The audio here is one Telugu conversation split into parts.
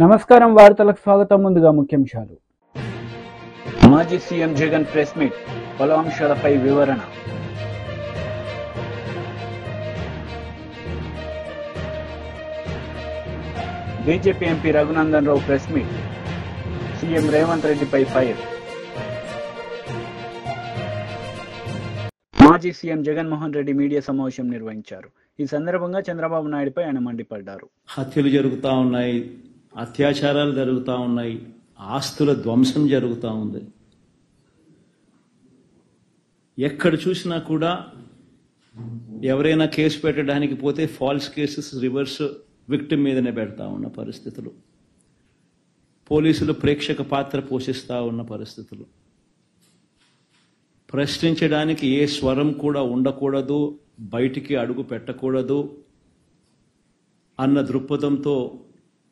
నమస్కారం వార్తలకు స్వాగతం. ముందుగా ముఖ్యాంశాలు. మాజీ సీఎం జగన్ ప్రెస్ మీట్, పలు అంశాలపై వివరణ. BJP MP Raghunandan Rao press meet, CM Revanth రెడ్డిపై ఫైర్. మాజీ సీఎం జగన్మోహన్ రెడ్డి మీడియా సమావేశం నిర్వహించారు. ఈ సందర్భంగా చంద్రబాబు నాయుడుపై ఆయన మండిపడ్డారు. హత్యలు జరుగుతూ ఉన్నాయి, అత్యాచారాలు జరుగుతూ ఉన్నాయి, ఆస్తుల ధ్వంసం జరుగుతూ ఉంది. ఎక్కడ చూసినా కూడా ఎవరైనా కేసు పెట్టడానికి పోతే ఫాల్స్ కేసెస్ రివర్స్ విక్టిమ్ మీదనే పెడతా ఉన్న పరిస్థితులు, పోలీసులు ప్రేక్షక పాత్ర పోషిస్తూ ఉన్న పరిస్థితులు, ప్రశ్నించడానికి ఏ స్వరం కూడా ఉండకూడదు, బయటికి అడుగు పెట్టకూడదు అన్న దృక్పథంతో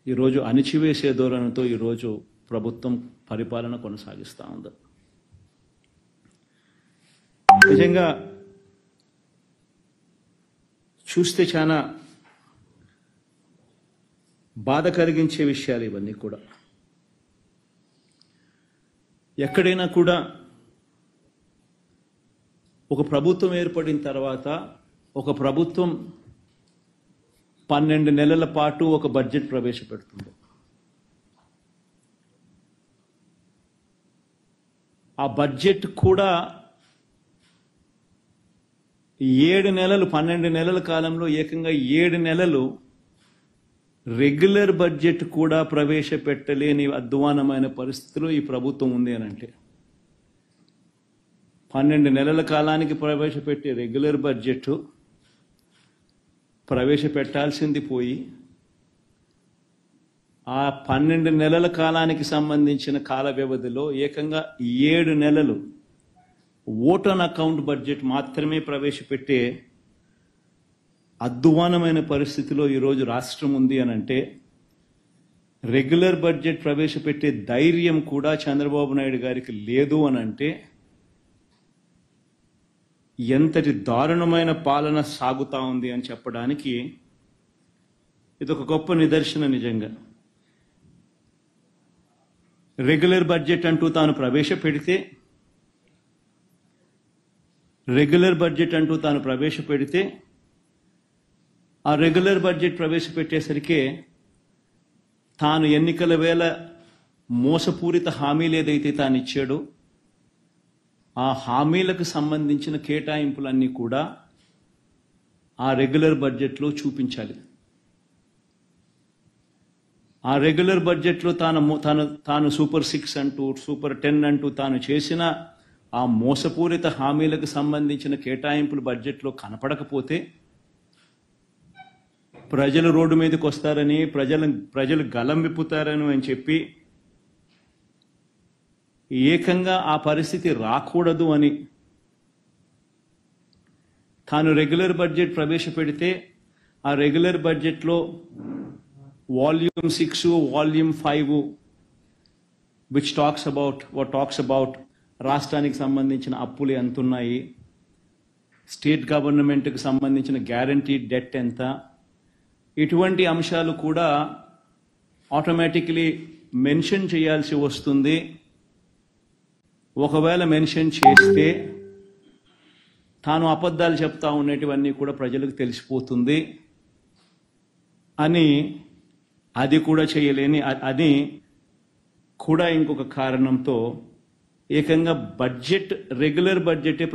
ఈరోజు అణిచివేసే ధోరణితో ఈరోజు ప్రభుత్వం పరిపాలన కొనసాగిస్తూ ఉంది. నిజంగా చూస్తే చాలా బాధ కలిగించే విషయాలు ఇవన్నీ కూడా. ఎక్కడైనా కూడా ఒక ప్రభుత్వం ఏర్పడిన తర్వాత ఒక ప్రభుత్వం 12 నెలల పాటు ఒక బడ్జెట్ ప్రవేశపెడుతుంది. ఆ బడ్జెట్ కూడా 7 నెలలు, 12 నెలల కాలంలో ఏకంగా 7 నెలలు రెగ్యులర్ బడ్జెట్ కూడా ప్రవేశపెట్టలేని అధ్వానమైన పరిస్థితిలో ఈ ప్రభుత్వం ఉంది అని అంటే, 12 నెలల కాలానికి ప్రవేశపెట్టే రెగ్యులర్ బడ్జెట్ ప్రవేశపెట్టాల్సింది పోయి ఆ 12 నెలల కాలానికి సంబంధించిన కాల వ్యవధిలో ఏకంగా 7 నెలలు ఓట్ ఆన్ అకౌంట్ బడ్జెట్ మాత్రమే ప్రవేశపెట్టే అధ్వానమైన పరిస్థితిలో ఈరోజు రాష్ట్రం ఉంది అని అంటే, రెగ్యులర్ బడ్జెట్ ప్రవేశపెట్టే ధైర్యం కూడా చంద్రబాబు నాయుడు గారికి లేదు అని అంటే, ఎంతటి దారుణమైన పాలన సాగుతా ఉంది అని చెప్పడానికి ఇది ఒక గొప్ప నిదర్శన. నిజంగా రెగ్యులర్ బడ్జెట్ అంటూ తాను ప్రవేశపెడితే ఆ రెగ్యులర్ బడ్జెట్ ప్రవేశపెట్టేసరికి తాను ఎన్నికల వేళ మోసపూరిత హామీలు ఏదైతే తాను ఇచ్చాడో ఆ హామీలకు సంబంధించిన కేటాయింపులన్నీ కూడా ఆ రెగ్యులర్ బడ్జెట్లో చూపించాలి. ఆ రెగ్యులర్ బడ్జెట్లో తాను సూపర్ 6 అంటూ సూపర్ 10 అంటూ తాను చేసిన ఆ మోసపూరిత హామీలకు సంబంధించిన కేటాయింపులు బడ్జెట్లో కనపడకపోతే ప్రజలు రోడ్డు మీదకి వస్తారని, ప్రజలు గలం విప్పుతారని అని చెప్పి ఏకంగా ఆ పరిస్థితి రాకూడదు అని తాను రెగ్యులర్ బడ్జెట్ ప్రవేశపెడితే ఆ రెగ్యులర్ బడ్జెట్లో volume 6, volume 5 which talks about రాష్ట్రానికి సంబంధించిన అప్పులు ఎంత ఉన్నాయి, స్టేట్ గవర్నమెంట్కి సంబంధించిన గ్యారంటీ డెట్ ఎంత, ఇటువంటి అంశాలు కూడా ఆటోమేటిక్లీ మెన్షన్ చేయాల్సి వస్తుంది. ఒకవేళ మెన్షన్ చేస్తే తాను అబద్ధాలు చెప్తా ఉండేటివన్నీ కూడా ప్రజలకు తెలిసిపోతుంది అని, అది కూడా చేయలేని అది కూడా ఇంకొక కారణంతో ఏకంగా రెగ్యులర్ బడ్జెటే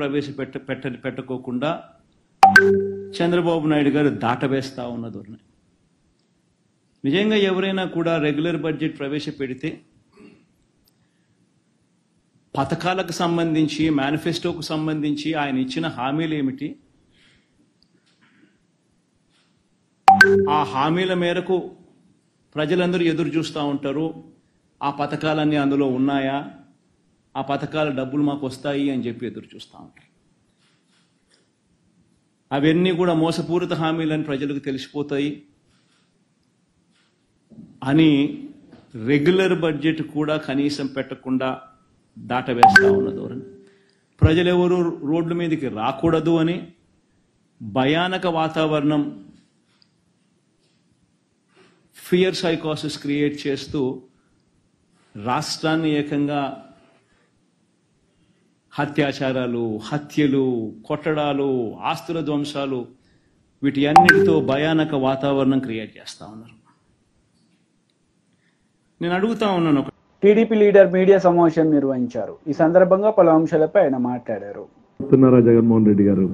పెట్టకోకుండా చంద్రబాబు నాయుడు గారు దాటవేస్తా ఉన్న ధోరణి. నిజంగా ఎవరైనా కూడా రెగ్యులర్ బడ్జెట్ ప్రవేశపెడితే పథకాలకు సంబంధించి, మేనిఫెస్టోకు సంబంధించి ఆయన ఇచ్చిన హామీలు ఏమిటి, ఆ హామీల మేరకు ప్రజలందరూ ఎదురు చూస్తూ ఉంటారు. ఆ పథకాలన్నీ అందులో ఉన్నాయా, ఆ పథకాల డబ్బులు మాకు వస్తాయి అని చెప్పి ఎదురు చూస్తూ ఉంటారు. అవన్నీ కూడా మోసపూరిత హామీలని ప్రజలకు తెలిసిపోతాయి అని రెగ్యులర్ బడ్జెట్ కూడా కనీసం పెట్టకుండా దాటవేస్తా ఉన్న ధోరణి. ప్రజలెవరూ రోడ్ల మీదకి రాకూడదు అని భయానక వాతావరణం ఫియర్ సైకోసిస్ క్రియేట్ చేస్తూ రాష్ట్రాన్ని ఏకంగా అత్యాచారాలు, హత్యలు, కొట్టడాలు, ఆస్తుల ధ్వంసాలు వీటి అన్నిటితో భయానక వాతావరణం క్రియేట్ చేస్తా ఉన్నారు. నేను అడుగుతా ఉన్నాను, టీడీపీ లీడర్ మీడియా సమావేశం నిర్వహించారు. ఈ సందర్భంగా పలు అంశాలపై ఆయన మాట్లాడారు. జగన్మోహన్ రెడ్డి గారు,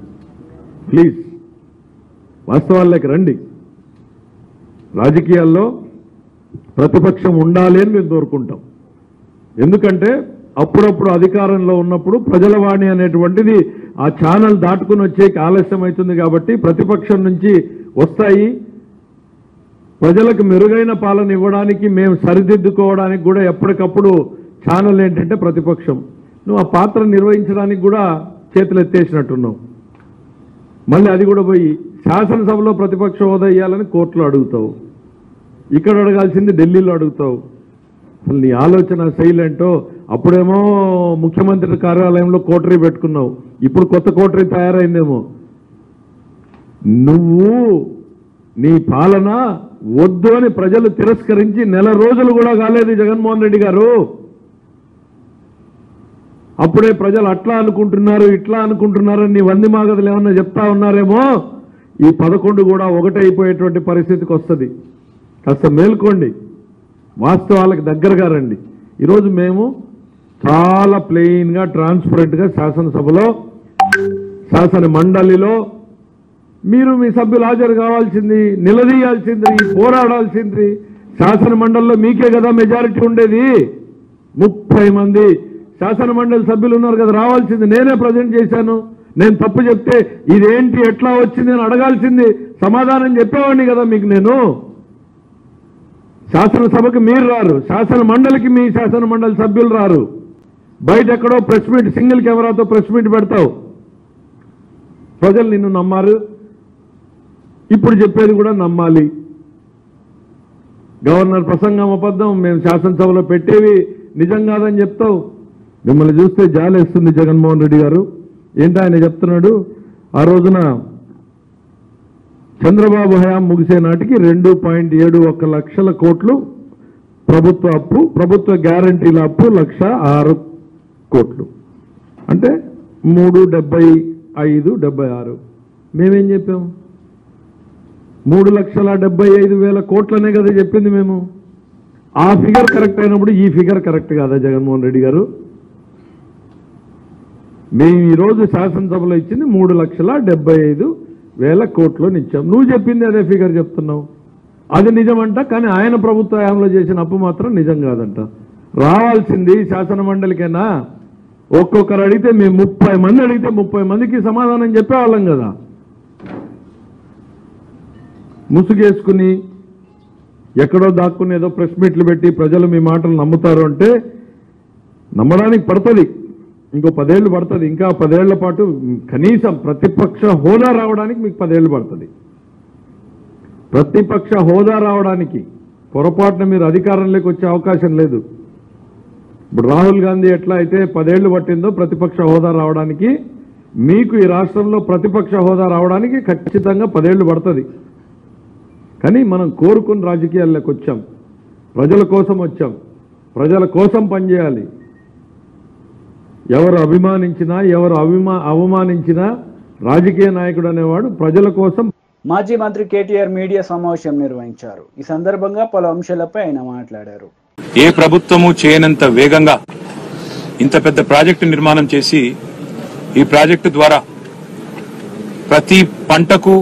ప్లీజ్ వాస్తవాల్లోకి రండి. రాజకీయాల్లో ప్రతిపక్షం ఉండాలి అని మేము కోరుకుంటాం. ఎందుకంటే అప్పుడప్పుడు అధికారంలో ఉన్నప్పుడు ప్రజల వాణి అనేటువంటిది ఆ ఛానల్ దాటుకుని వచ్చేకి ఆలస్యం అవుతుంది. కాబట్టి ప్రతిపక్షం నుంచి వస్తాయి. ప్రజలకు మెరుగైన పాలన ఇవ్వడానికి, మేము సరిదిద్దుకోవడానికి కూడా ఎప్పటికప్పుడు ఛానల్ ఏంటంటే ప్రతిపక్షం. నువ్వు ఆ పాత్ర నిర్వహించడానికి కూడా చేతులు ఎత్తేసినట్టున్నావు. మళ్ళీ అది కూడా పోయి శాసనసభలో ప్రతిపక్ష హోదా ఇవ్వాలని కోర్టులో అడుగుతావు. ఇక్కడ అడగాల్సింది ఢిల్లీలో అడుగుతావు. అసలు నీ ఆలోచన శైలేంటో. అప్పుడేమో ముఖ్యమంత్రి కార్యాలయంలో కోటరీ పెట్టుకున్నావు, ఇప్పుడు కొత్త కోటరీ తయారైందేమో. నువ్వు నీ పాలన వద్దు అని ప్రజలు తిరస్కరించి నెల రోజులు కూడా కాలేదు జగన్మోహన్ రెడ్డి గారు. అప్పుడే ప్రజలు అట్లా అనుకుంటున్నారు, ఇట్లా అనుకుంటున్నారని నీ వంది మాగదులు ఏమన్నా చెప్తా ఉన్నారేమో. ఈ 11 కూడా ఒకటైపోయేటువంటి పరిస్థితికి వస్తుంది. కాస్త మేల్కోండి, వాస్తవాలకు దగ్గరగా రండి. ఈరోజు మేము చాలా ప్లెయిన్గా, ట్రాన్స్పరెంట్గా శాసనసభలో, శాసన మండలిలో మీరు మీ సభ్యులు హాజరు కావాల్సింది, నిలదీయాల్సింది, పోరాడాల్సింది. శాసన మండలిలో మీకే కదా మెజారిటీ ఉండేది. 30 మంది శాసన మండలి సభ్యులు ఉన్నారు కదా, రావాల్సింది. నేనే ప్రజెంట్ చేశాను. నేను తప్పు చెప్తే ఇదేంటి, ఎట్లా వచ్చింది అని అడగాల్సింది. సమాధానం చెప్పేవాడిని కదా మీకు నేను. శాసనసభకి మీరు రారు, శాసన మండలికి మీ శాసన మండలి సభ్యులు రారు. బయట ఎక్కడో ప్రెస్ మీట్, సింగిల్ కెమెరాతో ప్రెస్ మీట్ పెడతావు. ప్రజలు నిన్ను నమ్మారు, ఇప్పుడు చెప్పేది కూడా నమ్మాలి. గవర్నర్ ప్రసంగం అబద్ధం, మేము శాసనసభలో పెట్టేవి నిజం కాదని చెప్తావు. మిమ్మల్ని చూస్తే జాలేస్తుంది జగన్మోహన్ రెడ్డి గారు. ఏంటి ఆయన చెప్తున్నాడు, ఆ రోజున చంద్రబాబు హయాం ముగిసే నాటికి 2.71 లక్షల కోట్లు ప్రభుత్వ అప్పు, ప్రభుత్వ గ్యారంటీల అప్పు 1,06 కోట్లు, అంటే 375-76. మేమేం చెప్పాము? 3,75,000 కోట్లనే కదా చెప్పింది మేము. ఆ ఫిగర్ కరెక్ట్ అయినప్పుడు ఈ ఫిగర్ కరెక్ట్ కాదా జగన్మోహన్ రెడ్డి గారు? మేము ఈరోజు శాసనసభలో ఇచ్చింది 3,75,000 కోట్లని ఇచ్చాం. నువ్వు చెప్పింది అదే ఫిగర్ చెప్తున్నావు. అది నిజమంట, కానీ ఆయన ప్రభుత్వ హయాంలో చేసిన అప్పు మాత్రం నిజం కాదంట. రావాల్సింది శాసన మండలికైనా. ఒక్కొక్కరు అడిగితే మేము 30 మంది అడిగితే 30 మందికి సమాధానం చెప్పేవాళ్ళం కదా. ముసుగేసుకుని ఎక్కడో దాక్కుని ఏదో ప్రెస్ మీట్లు పెట్టి ప్రజలు మీ మాటలు నమ్ముతారు అంటే నమ్మడానికి పడుతుంది. ఇంకో 10 ఏళ్ళు పడుతుంది. ఇంకా 10 ఏళ్ల పాటు కనీసం ప్రతిపక్ష హోదా రావడానికి మీకు 10 ఏళ్ళు పడుతుంది. ప్రతిపక్ష హోదా రావడానికి పొరపాటున మీరు అధికారంలోకి వచ్చే అవకాశం లేదు. ఇప్పుడు రాహుల్ గాంధీ ఎట్లా అయితే 10 ఏళ్లు పట్టిందో ప్రతిపక్ష హోదా రావడానికి, మీకు ఈ రాష్ట్రంలో ప్రతిపక్ష హోదా రావడానికి ఖచ్చితంగా 10 ఏళ్లు పడుతుంది. కానీ మనం కోరుకుని రాజకీయాల్లోకి వచ్చాం, ప్రజల కోసం వచ్చాం, ప్రజల కోసం పనిచేయాలి. ఎవరు అభిమానించినా, ఎవరు అవమానించినా రాజకీయ నాయకుడు అనేవాడు ప్రజల కోసం. మాజీ మంత్రి కేటీఆర్ మీడియా సమావేశం నిర్వహించారు. ఈ సందర్భంగా పలు అంశాలపై ఆయన మాట్లాడారు. ఏ ప్రభుత్వము చేయనంత వేగంగా ఇంత పెద్ద ప్రాజెక్టు నిర్మాణం చేసి, ఈ ప్రాజెక్టు ద్వారా ప్రతి పంటకు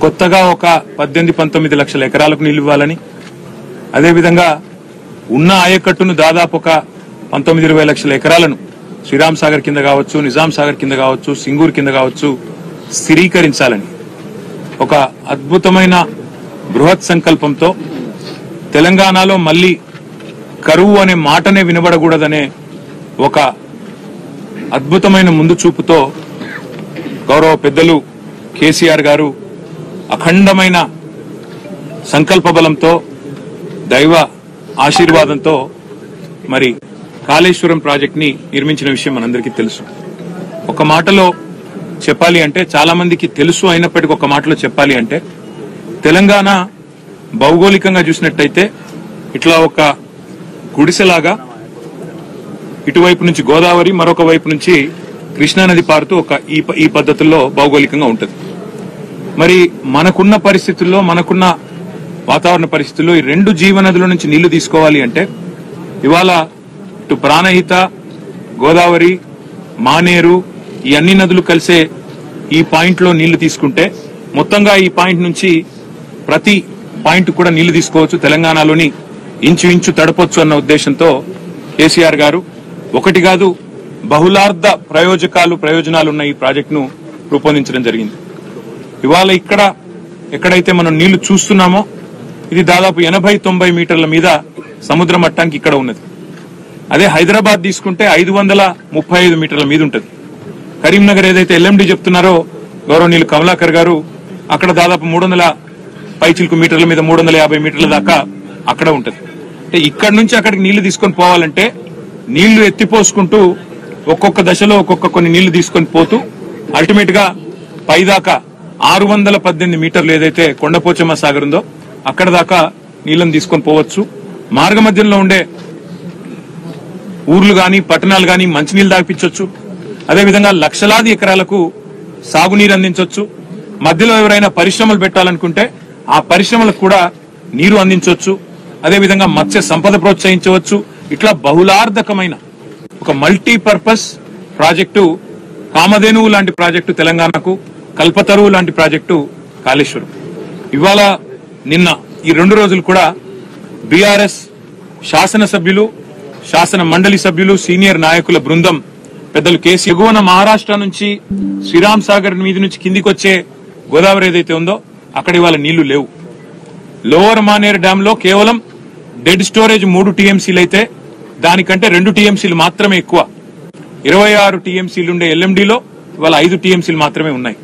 కొత్తగా ఒక 18-19 లక్షల ఎకరాలకు నీళ్లు ఇవ్వాలని, అదేవిధంగా ఉన్న ఆయకట్టును దాదాపు ఒక 19-20 లక్షల ఎకరాలను శ్రీరామ్ సాగర్ కింద కావచ్చు, నిజాం సాగర్ కింద కావచ్చు, సింగూర్ కింద కావచ్చు స్థిరీకరించాలని ఒక అద్భుతమైన బృహత్ సంకల్పంతో తెలంగాణలో మళ్లీ కరువు అనే మాటనే వినబడకూడదనే ఒక అద్భుతమైన ముందు చూపుతో గౌరవ పెద్దలు కేసీఆర్ గారు అఖండమైన సంకల్ప బలంతో, దైవ ఆశీర్వాదంతో మరి కాళేశ్వరం ప్రాజెక్ట్ ని నిర్మించిన విషయం మనందరికీ తెలుసు. ఒక మాటలో చెప్పాలి అంటే, చాలా మందికి తెలుసు అయినప్పటికీ ఒక మాటలో చెప్పాలి అంటే, తెలంగాణ భౌగోళికంగా చూసినట్టయితే ఇట్లా ఒక గుడిసెలాగా ఇటువైపు నుంచి గోదావరి, మరొక వైపు నుంచి కృష్ణానది పారుతూ ఒక ఈ పద్ధతుల్లో భౌగోళికంగా ఉంటుంది. మరి మనకున్న పరిస్థితుల్లో, మనకున్న వాతావరణ పరిస్థితుల్లో ఈ రెండు జీవనదుల నుంచి నీళ్లు తీసుకోవాలి అంటే ఇవాళ ఇటు ప్రాణహిత, గోదావరి, మానేరు ఈ అన్ని నదులు కలిసే ఈ పాయింట్ లో నీళ్లు తీసుకుంటే మొత్తంగా ఈ పాయింట్ నుంచి ప్రతి పాయింట్ కూడా నీళ్లు తీసుకోవచ్చు, తెలంగాణలోని ఇంచు తడపొచ్చు అన్న ఉద్దేశంతో కేసీఆర్ గారు ఒకటి కాదు బహుళార్థ ప్రయోజనాలున్న ఈ ప్రాజెక్టును రూపొందించడం జరిగింది. ఇవాళ ఎక్కడైతే మనం నీళ్లు చూస్తున్నామో ఇది దాదాపు 80-90 మీటర్ల మీద సముద్ర మట్టానికి ఇక్కడ ఉన్నది. అదే హైదరాబాద్ తీసుకుంటే 535 మీటర్ల మీద ఉంటుంది. కరీంనగర్ ఏదైతే ఎల్ఎండి చెప్తున్నారో గౌరవనీయులు కమలాకర్ గారు, అక్కడ దాదాపు 300 పైచిలకు మీటర్ల మీద 350 మీటర్ల దాకా అక్కడ ఉంటుంది. అంటే ఇక్కడ నుంచి అక్కడికి నీళ్లు తీసుకొని పోవాలంటే నీళ్లు ఎత్తిపోసుకుంటూ ఒక్కొక్క దశలో కొన్ని నీళ్లు తీసుకొని పోతూ అల్టిమేట్ గా పైదాకా 618 మీటర్లు ఏదైతే కొండపోచమ్మ సాగర్ ఉందో అక్కడ దాకా నీళ్లను తీసుకొని పోవచ్చు. మార్గ మధ్యంలో ఉండే ఊర్లు గాని, పట్టణాలు గాని మంచినీళ్లు దాపిచ్చొచ్చు. అదేవిధంగా లక్షలాది ఎకరాలకు సాగునీరు అందించవచ్చు. మధ్యలో ఎవరైనా పరిశ్రమలు పెట్టాలనుకుంటే ఆ పరిశ్రమలకు కూడా నీరు అందించవచ్చు. అదేవిధంగా మత్స్య సంపద ప్రోత్సహించవచ్చు. ఇట్లా బహుళార్థకమైన ఒక మల్టీపర్పస్ ప్రాజెక్టు కామధేనువు లాంటి ప్రాజెక్టు తెలంగాణకు, కల్పతరువు లాంటి ప్రాజెక్టు కాళేశ్వరం. ఇవాళ నిన్న ఈ 2 రోజులు కూడా బీఆర్ఎస్ శాసనసభ్యులు, శాసన మండలి సభ్యులు, సీనియర్ నాయకుల బృందం పెద్దలు కేసీ ఎగువన మహారాష్ట్ర నుంచి శ్రీరామ్ సాగర్ మీద నుంచి కిందికి వచ్చే గోదావరి ఏదైతే ఉందో అక్కడ ఇవాళ నీళ్లు లేవు. లోవర్ మానేర్ డ్యామ్ లో కేవలం డెడ్ స్టోరేజ్ 3 టీఎంసీలు అయితే దానికంటే 2 టీఎంసీలు మాత్రమే ఎక్కువ. 26 టీఎంసీలు ఉండే ఎల్ఎండిలో ఇవాళ 5 టీఎంసీలు మాత్రమే ఉన్నాయి.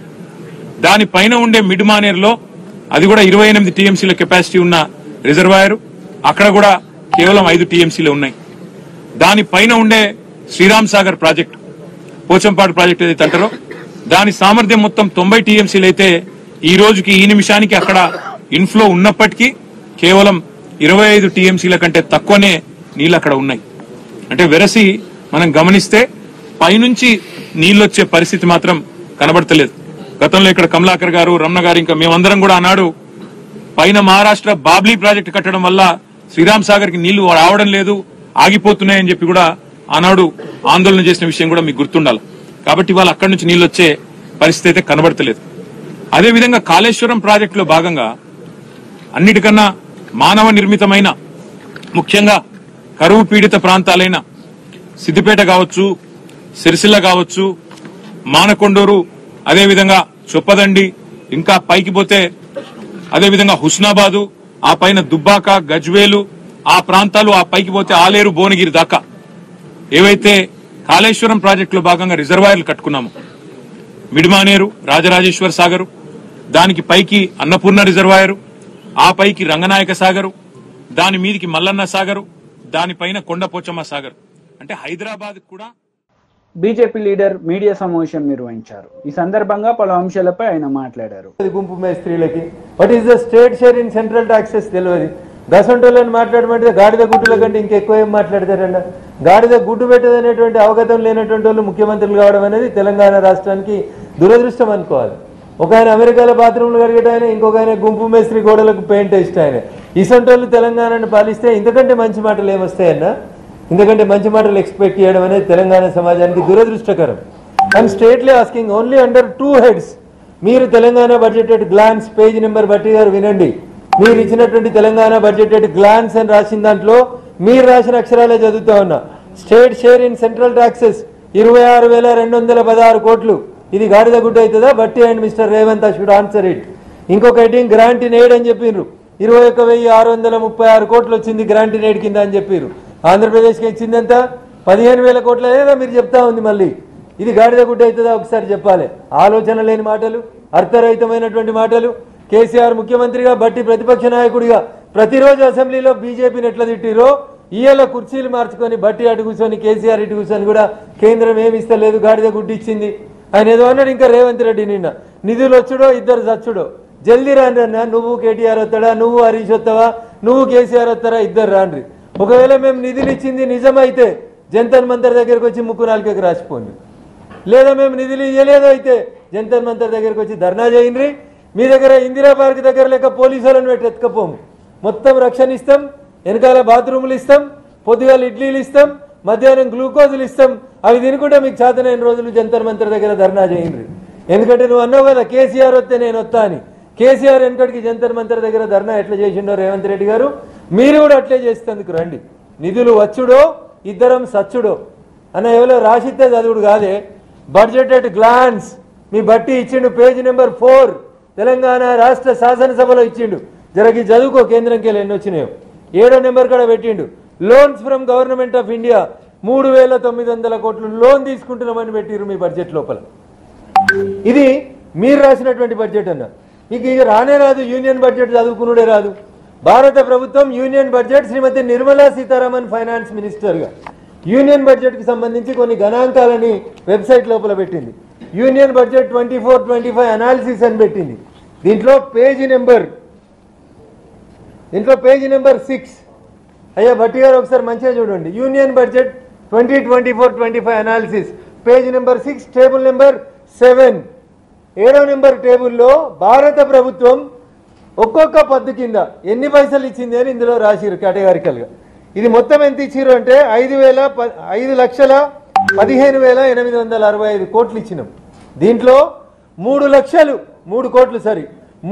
దానిపైన ఉండే మిడ్ మానేర్ లో అది కూడా 28 టీఎంసీల కెపాసిటీ ఉన్న రిజర్వాయర్, అక్కడ కూడా కేవలం 5 టీఎంసీలు ఉన్నాయి. దానిపైన ఉండే శ్రీరామ్ సాగర్ ప్రాజెక్టు, పోచంపాడు ప్రాజెక్టు ఏదైతే అంటారో దాని సామర్థ్యం మొత్తం 90 టీఎంసీలు అయితే ఈ రోజుకి ఈ నిమిషానికి అక్కడ ఇన్ఫ్లో ఉన్నప్పటికీ కేవలం 25 టీఎంసీల కంటే తక్కువనే నీళ్లు అక్కడ ఉన్నాయి. అంటే వెరసి మనం గమనిస్తే పైనుంచి నీళ్లొచ్చే పరిస్థితి మాత్రం కనబడతలేదు. గతంలో ఇక్కడ కమలాకర్ గారు, రమణ గారు, ఇంకా మేమందరం కూడా ఆనాడు పైన మహారాష్ట్ర బాబ్లీ ప్రాజెక్టు కట్టడం వల్ల శ్రీరామ్ సాగర్ కి నీళ్లు రావడం లేదు, ఆగిపోతున్నాయని చెప్పి కూడా ఆనాడు ఆందోళన చేసిన విషయం కూడా మీకు గుర్తుండాలి. కాబట్టి ఇవాళ అక్కడి నుంచి నీళ్లు వచ్చే పరిస్థితి అయితే కనబడతలేదు. అదేవిధంగా కాళేశ్వరం ప్రాజెక్టులో భాగంగా అన్నిటికన్నా మానవ నిర్మితమైన, ముఖ్యంగా కరువు పీడిత ప్రాంతాలైన సిద్దిపేట కావచ్చు, సిరిసిల్ల కావచ్చు, మానకొండూరు, అదేవిధంగా చొప్పదండి, ఇంకా పైకి పోతే అదేవిధంగా హుస్నాబాదు, ఆ పైన దుబ్బాక, గజ్వేలు, ఆ ప్రాంతాలు, ఆ పైకి పోతే ఆలేరు, భువనగిరి దాకా ఏవైతే కాళేశ్వరం ప్రాజెక్టులో భాగంగా రిజర్వాయర్లు కట్టుకున్నాము, మిడ్మానేరు, రాజరాజేశ్వర సాగరు, దానికి పైకి అన్నపూర్ణ రిజర్వాయరు, ఆ పైకి రంగనాయక సాగరు, దాని మీదికి మల్లన్న సాగరు, దానిపైన కొండపోచమ్మ సాగర్. అంటే హైదరాబాద్ కూడా. బీజేపీ లీడర్ మీడియా సమావేశం నిర్వహించారు. ఈ సందర్భంగా పలు అంశాలపై ఆయన మాట్లాడారు. గుంపు మేస్త్రీలకి what is the state share in central taxes తెలియదు. దసంటోళ్ళని మాట్లాడమంటే గాడిద గుడ్డుల కంటే ఇంకెక్కువ ఏం మాట్లాడతారన్న. గాడిద గుడ్డు పెట్టదనేటువంటి అవగతం లేనటువంటి వాళ్ళు ముఖ్యమంత్రులు కావడం అనేది తెలంగాణ రాష్ట్రానికి దురదృష్టం అనుకోవాలి. ఒక ఆయన అమెరికాలో బాత్రూమ్లు కడిగేట ఆయన, ఇంకొక ఆయన గుంపు మేస్త్రి గోడలకు పెయింట్ వేస్ట్ ఆయన. ఇసంటోళ్ళు తెలంగాణను పాలిస్తే ఇంతకంటే మంచి మాటలు ఏమొస్తాయన్నా? ఇంతకంటే మంచి మాటలు ఎక్స్పెక్ట్ చేయడం అనేది తెలంగాణ సమాజానికి దురదృష్టకరం. I'm straightly asking only under 2 heads. మీరు Telangana budget at glance page number బట్టి గారు వినండి. మీరు ఇచ్చినటువంటి తెలంగాణ బడ్జెట్ ఎట్ గ్లాన్స్ అని రాసిన దాంట్లో మీరు రాసిన అక్షరాలే చదువుతా ఉన్నా. State share in central taxes 26,216 కోట్లు. ఇది గాడిద గుడ్డ అవుతుందా? బట్టి and mister Revanth should answer it. ఇంకొక హెడ్డింగ్ గ్రాంట్ ఇన్ ఎయిడ్ అని చెప్పిండ్రు. 21,636 కోట్లు వచ్చింది గ్రాంట్ ఇన్ ఎయిడ్ కింద అని చెప్పారు. ఆంధ్రప్రదేశ్కి ఇచ్చింది ఎంత? 15,000 కోట్ల లేదా మీరు చెప్తా ఉంది. మళ్ళీ ఇది గాడిద గుడ్డ అవుతుందా? ఒకసారి చెప్పాలి. ఆలోచన లేని మాటలు, అర్థరహితమైనటువంటి మాటలు. కేసీఆర్ ముఖ్యమంత్రిగా, బట్టి ప్రతిపక్ష నాయకుడిగా ప్రతిరోజు అసెంబ్లీలో బీజేపీని ఎట్లా తిట్టిరో ఇయ్యాల కుర్చీలు మార్చుకొని బట్టి అటు కూర్చొని కేసీఆర్ ఇటు కూర్చొని కూడా కేంద్రం ఏమి ఇస్తలేదు, గాడిద గుడ్డి ఇచ్చింది. ఆయన ఏదో అన్నాడు. ఇంకా రేవంత్ రెడ్డి నిన్న నిధులు వచ్చుడో ఇద్దరు చచ్చుడో. జల్దీ రాండి అన్న, నువ్వు కేటీఆర్ వస్తాడా, నువ్వు హరీష్ వస్తావా, నువ్వు కేసీఆర్ వస్తారా, ఇద్దరు రాండ్రి. ఒకవేళ మేము నిధులు ఇచ్చింది నిజమైతే జంతర్ మంతర్ దగ్గరకు వచ్చి ముక్కు నాలుకకి రాసిపోండి, లేదా మేము నిధులు ఇవ్వలేదు అయితే జంతర్ మంతర్ దగ్గరకు వచ్చి ధర్నా చేయండి. మీ దగ్గర ఇందిరా పార్క్ దగ్గర లేక పోలీసులను పెట్టి ఎత్తుకపోము, మొత్తం రక్షణ ఇస్తాం, వెనకాల బాత్రూములు ఇస్తాం, పొద్దుగాల ఇడ్లీలు ఇస్తాం, మధ్యాహ్నం గ్లూకోజులు ఇస్తాం. అవి తినుకుంటే మీకు చేతనైన రోజులు జంతర్ మంతర్ దగ్గర ధర్నా చేయండి. ఎందుకంటే నువ్వు అన్నావు కదా కేసీఆర్ వస్తే నేను వస్తా అని. కేసీఆర్ వెనకటికి జంతర్ మంతర్ దగ్గర ధర్నా ఎట్లా చేసిండో రేవంత్ రెడ్డి గారు, మీరు కూడా అట్లే చేసేందుకు రండి. నిధులు వచ్చుడో ఇద్దరం సచ్చుడో అన్న ఎవరో రాసిస్తే చదువుడు కాదే. బడ్జెట్ ఎట్ గ్లాన్స్ మీ బట్టి ఇచ్చిండు, పేజ్ నెంబర్ 4 తెలంగాణ రాష్ట్ర శాసనసభలో ఇచ్చిండు. జరగి చదువుకో, కేంద్రంకి వెళ్ళి ఎన్ని వచ్చినాయో. 7వ నెంబర్ కూడా పెట్టిండు. Loans from government of India 3,900 కోట్లు లోన్ తీసుకుంటున్నామని పెట్టిరు మీ బడ్జెట్ లోపల. ఇది మీరు రాసినటువంటి బడ్జెట్ అన్న. మీకు ఇక రానే రాదు, యూనియన్ బడ్జెట్ చదువుకునుడే రాదు. భారత ప్రభుత్వం యూనియన్ బడ్జెట్ శ్రీమతి నిర్మలా సీతారామన్ ఫైనాన్స్ మినిస్టర్గా యూనియన్ బడ్జెట్కి సంబంధించి కొన్ని గణాంకాలని వెబ్సైట్ లోపల పెట్టింది. యూనియన్ బడ్జెట్ 24-25 అనాలిసిస్ అని పెట్టింది. దీంట్లో పేజీ నెంబర్ 6. అయ్యా భట్టి గారు ఒకసారి మంచిగా చూడండి. Union budget 2024-25 analysis page number 6 table number 7. 7వ నెంబర్ టేబుల్లో భారత ప్రభుత్వం ఒక్కొక్క పద్దు కింద ఎన్ని పైసలు ఇచ్చింది అని ఇందులో రాసిరు కేటగారికల్గా. ఇది మొత్తం ఎంత ఇచ్చిరు అంటే 5,15,865 కోట్లు ఇచ్చినాం. దీంట్లో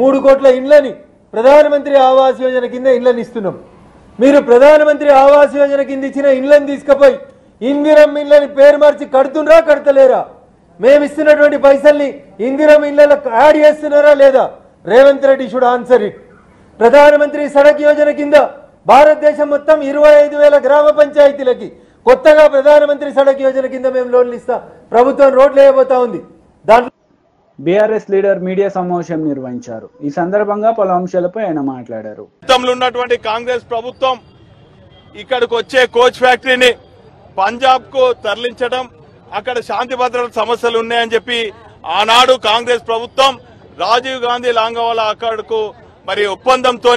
3 కోట్ల ఇండ్లని ప్రధానమంత్రి ఆవాస్ యోజన కింద ఇండ్లని ఇస్తున్నాం. మీరు ప్రధానమంత్రి ఆవాస్ యోజన కింద ఇచ్చిన ఇండ్లని తీసుకుపోయి ఇందిరం ఇండ్లని పేరు మార్చి కడుతుండ్రా కడతలేరా? మేము ఇస్తున్నటువంటి పైసల్ని ఇందిరం ఇళ్లకు యాడ్ చేస్తున్నారా లేదా? Revanth Reddy should answer it. ప్రధానమంత్రి సడక్ యోజన కింద భారతదేశం మొత్తం 25,000 గ్రామ పంచాయతీలకి కొత్తగా ప్రధానమంత్రి సడక్ యోజన కింద మేము లోన్లు ఇస్తాం. ప్రభుత్వం రోడ్లు వేయబోతా ఉంది. దాంట్లో బీఆర్ఎస్ లీడర్ మీడియా సమావేశం నిర్వహించారు. ఈ సందర్భంగా పలు అంశాలపై ఆయన మాట్లాడారు. ఉన్నటువంటి కాంగ్రెస్ ప్రభుత్వం ఇక్కడికి వచ్చే కోచ్ ఫ్యాక్టరీని పంజాబ్ కు తరలించడం, అక్కడ శాంతి భద్రతల సమస్యలు ఉన్నాయని చెప్పి ఆనాడు కాంగ్రెస్ ప్రభుత్వం రాజీవ్ గాంధీ లాంగవాలా అక్కడకు మరి ఒప్పందంతో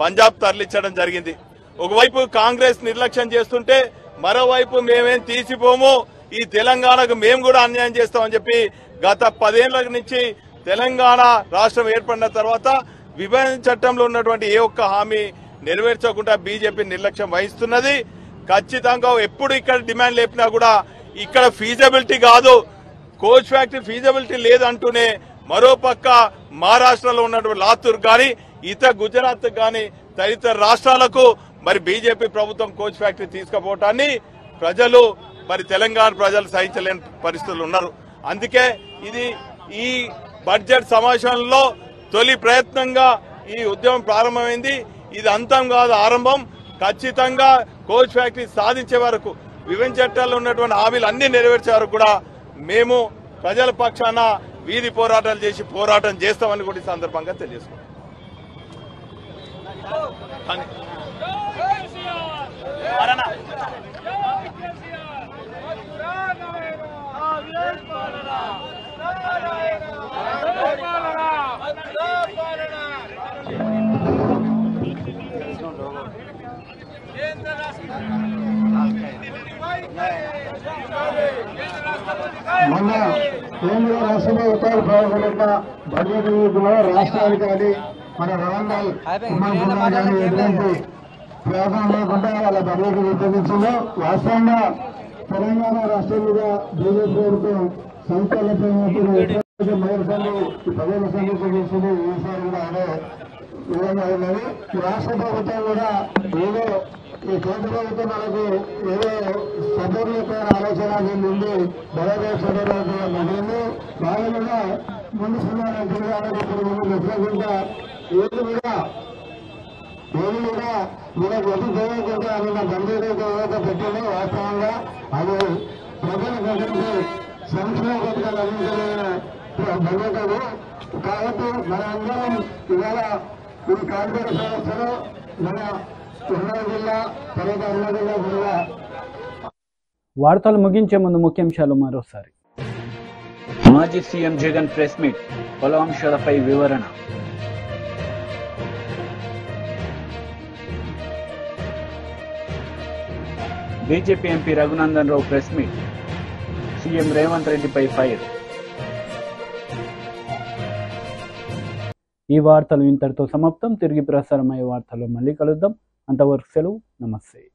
పంజాబ్ తరలించడం జరిగింది. ఒకవైపు కాంగ్రెస్ నిర్లక్ష్యం చేస్తుంటే మరోవైపు మేమేం తీసిపోము, ఈ తెలంగాణకు మేము కూడా అన్యాయం చేస్తామని చెప్పి గత 10 ఏళ్ల నుంచి తెలంగాణ రాష్ట్రం ఏర్పడిన తర్వాత విభజన చట్టంలో ఉన్నటువంటి ఏ ఒక్క హామీ నెరవేర్చకుండా బీజేపీ నిర్లక్ష్యం వహిస్తున్నది. ఖచ్చితంగా ఎప్పుడు ఇక్కడ డిమాండ్ లేపినా కూడా ఇక్కడ ఫీజబిలిటీ కాదు, కోచ్ ఫ్యాక్టరీ ఫీజబిలిటీ లేదంటూనే మరోపక్క మహారాష్ట్రలో ఉన్నటువంటి లాతూర్ గాని ఇతర గుజరాత్ గాని తదితర రాష్ట్రాలకు మరి బీజేపీ ప్రభుత్వం కోచ్ ఫ్యాక్టరీ తీసుకుపోవటాన్ని ప్రజలు మరి తెలంగాణ ప్రజలు సహించలేని పరిస్థితులు ఉన్నారు. అందుకే ఇది ఈ బడ్జెట్ సమావేశంలో తొలి ప్రయత్నంగా ఈ ఉద్యమం ప్రారంభమైంది. ఇది అంతం కాదు, ఆరంభం. ఖచ్చితంగా కోచ్ ఫ్యాక్టరీ సాధించే వరకు విభజన చట్టాల్లో ఉన్నటువంటి హామీలు అన్ని నెరవేర్చే వరకు కూడా మేము ప్రజల పక్షాన వీధి పోరాటాలు చేసి పోరాటం చేస్తామని కూడా ఈ సందర్భంగా తెలియజేసుకుంటాం. మొన్న కేంద్ర రాష్ట్ర ప్రభుత్వాలు ప్రవేశపెట్టిన బడ్జెట్ లో రాష్ట్రాలు కానీ మన వరంగల్ ఉమ్మడి కానీ ఎటువంటి ప్రయోజనం లేకుండా వాళ్ళ బడ్జెట్ రూపొందించిందో వాస్తవంగా తెలంగాణ రాష్ట్రం మీద బీజేపీ ప్రభుత్వం సంస్థలపై మేయర్ సంఘం ప్రజల సంఘం చేసింది. ఈసారి కూడా అదే విధంగా ఉన్నది. రాష్ట్ర ప్రభుత్వం కూడా ఏదో ఈ కేంద్ర ప్రభుత్వం మనకు ఏదో సబర్లపైన ఆలోచన నుండి బలమైన సబర్లు నడిగింది. భాగంగా ముందు వ్యతిరేకంగా ఏది కూడా మనకు ఎటు చేయకుండా అన్న బంధువులతో ఏదైతే పెట్టిందో వాస్తవంగా అది ప్రజలకు అందించి సంక్షేమ పథకాలు అందించలేని బడ్జెట్. కాబట్టి మన అందరం ఇవాళ ఈ కాంగ్రెస్ వ్యవస్థలో మన ఉమ్మడి జిల్లా తర్వాత అన్న జిల్లా కూడా. వార్తలు ముగించే ముందు ముఖ్యాంశాలు మరోసారి. మాజీ సీఎం జగన్ ప్రెస్ మీట్, పలు అంశాలపై వివరణ. BJP MP Raghunandan Rao press meet. CM Revanth రెడ్డిపై ఫైర్. ఈ వార్తలు ఇంతటితో సమాప్తం. తిరిగి ప్రసారమయ్యే వార్తల్లో మళ్ళీ కలుద్దాం. అంతవరకు సెలవు. నమస్తే.